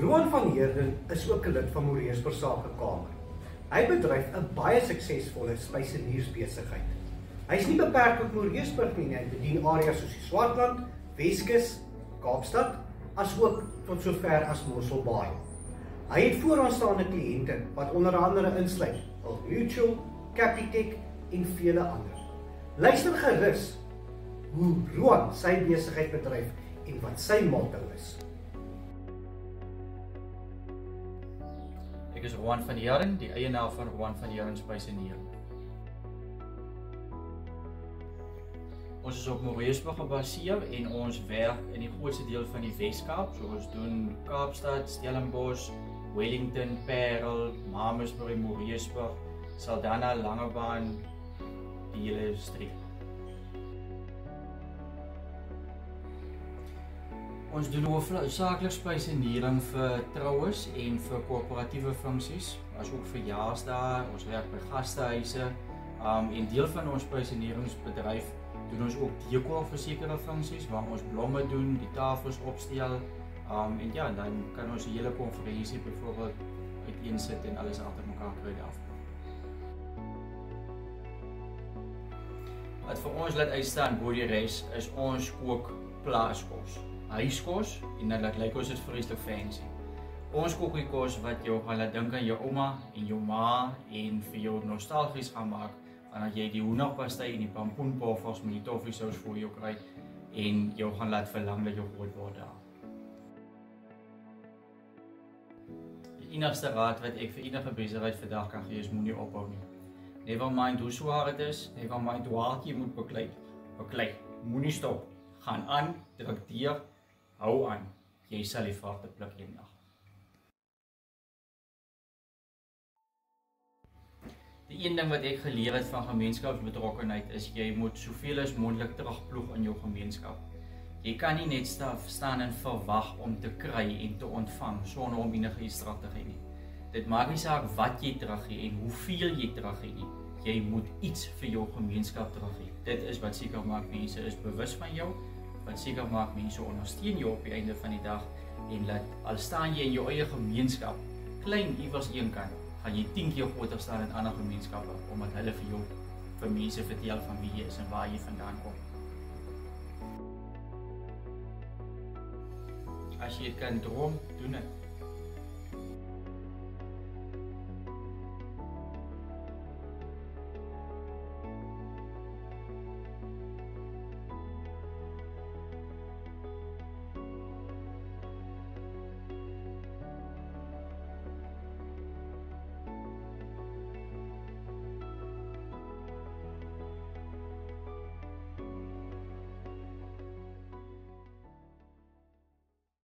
Roan van Heerden is ook 'n lid van Moreesburg Sakekamer. Hy bedryf 'n baie suksesvolle spyseniersbesigheid. Hy is nie beperk tot Moreesburg nie, hy bedien areas soos die Swartland, Weskus, Kaapstad, asook tot sover as Mosselbaai. Hy het vooraanstaande kliënte wat onder andere insluit Old Mutual, Capitec en vele ander. Luister gerus hoe Roan sy besigheid bedryf en wat sy motto is. Ek is Roan van Heerden, die eienaar van Roan van Heerden Spysenierings. Ons is op Moreesburg gebaseer en ons werk in die grootste deel van die Weskaap. So ons doen Kaapstad, Stellenbosch, Wellington, Parel, Mamasbury, Moreesburg, Saldanha, Langebaan, die hele streek. Ons doen hoofsaaklik spysenering vir troues en vir korporatiewe funksies, asook verjaarsdae. Ons werk by gastehuise. En deel van ons spyseneringsbedryf doen ons ook dekor vir sekere funksies waar ons blomme doen, die tafels opstel. En ja, dan kan ons 'n hele konferensie byvoorbeeld uiteensit en alles agter mekaar kry daarvan. Wat vir ons laat uitstaan bo die res is ons kook plaaskos, huiskos en dan lyk ons dit vreeslik fancy. Ons kook die kos wat jou gaan laat dink aan jou ouma en jou ma en vir jou nostalgies gaan maak wanneer jy die hoenderpastei en die pampoenpoffertjies met die toffiesous voor jou kry en jou gaan laat verlang dat jy groot word daar. Die enigste raad wat ek vir enige besigheid vandag kan gee is moenie ophou nie. Never mind hoe swaar dit is, never mind hoe hard jy moet beklei. Moenie stop. Gaan aan, druk deur, hou aan. Jy sal die vrugte pluk eendag. Die een ding wat ek geleer het van gemeenskapsbetrokkenheid is jy moet soveel as moontlik terugploeg in jou gemeenskap. Jy kan nie net staan en verwag om te kry en te ontvang sonder om enige iets terug te gee nie. Dit maak nie saak wat jy teruggee en hoeveel jy teruggee nie. Jy moet iets vir jou gemeenskap teruggee. Dit is wat seker maak mense is bewus van jou, wat seker maak mense ondersteun jou op die einde van die dag en laat al staan jy in jou eie gemeenskap, klein iewers een kant, gaan jy 10 keer groter staan in ander gemeenskappe omdat hulle vir jou vir mense vertel van wie jy is en waar jy vandaan kom. As jy dit kan droom, doen dit.